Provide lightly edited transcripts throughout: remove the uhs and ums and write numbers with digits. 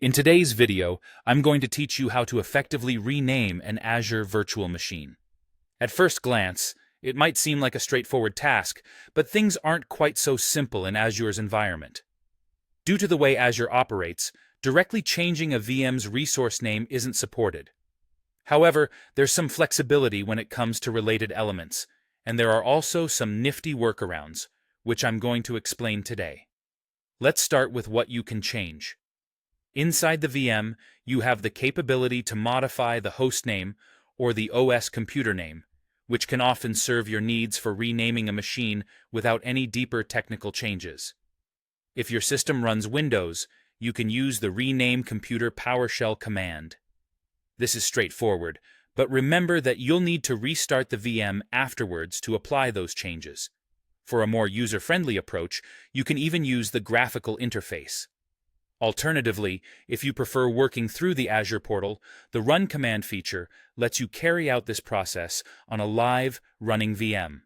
In today's video, I'm going to teach you how to effectively rename an Azure virtual machine. At first glance, it might seem like a straightforward task, but things aren't quite so simple in Azure's environment. Due to the way Azure operates, directly changing a VM's resource name isn't supported. However, there's some flexibility when it comes to related elements, and there are also some nifty workarounds, which I'm going to explain today. Let's start with what you can change. Inside the VM, you have the capability to modify the host name or the OS computer name, which can often serve your needs for renaming a machine without any deeper technical changes. If your system runs Windows, you can use the Rename Computer PowerShell command. This is straightforward, but remember that you'll need to restart the VM afterwards to apply those changes. For a more user-friendly approach, you can even use the graphical interface. Alternatively, if you prefer working through the Azure Portal, the Run command feature lets you carry out this process on a live, running VM.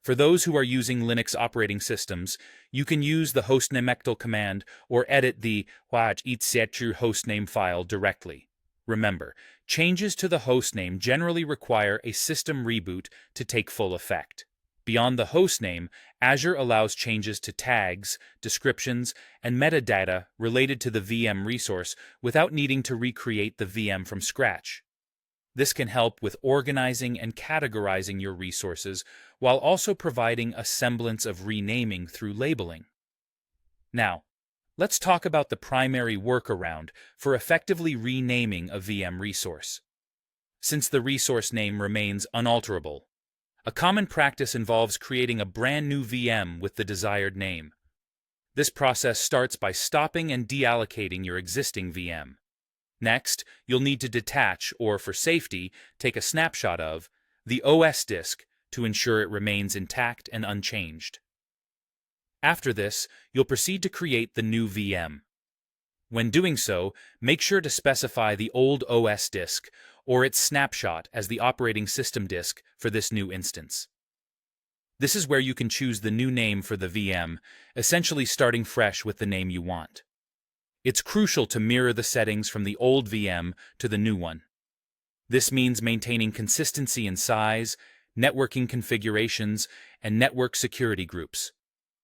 For those who are using Linux operating systems, you can use the hostnamectl command or edit the etc hostname file directly. Remember, changes to the hostname generally require a system reboot to take full effect. Beyond the hostname, Azure allows changes to tags, descriptions, and metadata related to the VM resource without needing to recreate the VM from scratch. This can help with organizing and categorizing your resources while also providing a semblance of renaming through labeling. Now, let's talk about the primary workaround for effectively renaming a VM resource. Since the resource name remains unalterable, a common practice involves creating a brand new VM with the desired name. This process starts by stopping and deallocating your existing VM. Next, you'll need to detach, or for safety, take a snapshot of, the OS disk to ensure it remains intact and unchanged. After this, you'll proceed to create the new VM. When doing so, make sure to specify the old OS disk or its snapshot as the operating system disk for this new instance. This is where you can choose the new name for the VM, essentially starting fresh with the name you want. It's crucial to mirror the settings from the old VM to the new one. This means maintaining consistency in size, networking configurations, and network security groups.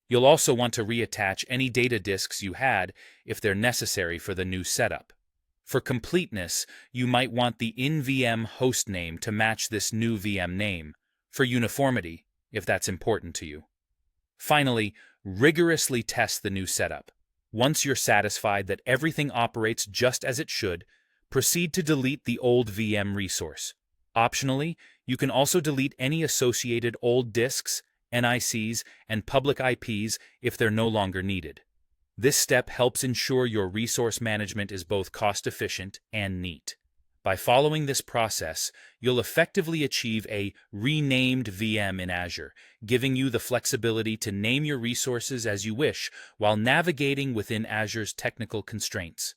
You'll also want to reattach any data disks you had if they're necessary for the new setup. For completeness, you might want the in-VM host name to match this new VM name, for uniformity, if that's important to you. Finally, rigorously test the new setup. Once you're satisfied that everything operates just as it should, proceed to delete the old VM resource. Optionally, you can also delete any associated old disks, NICs, and public IPs if they're no longer needed. This step helps ensure your resource management is both cost-efficient and neat. By following this process, you'll effectively achieve a renamed VM in Azure, giving you the flexibility to name your resources as you wish while navigating within Azure's technical constraints.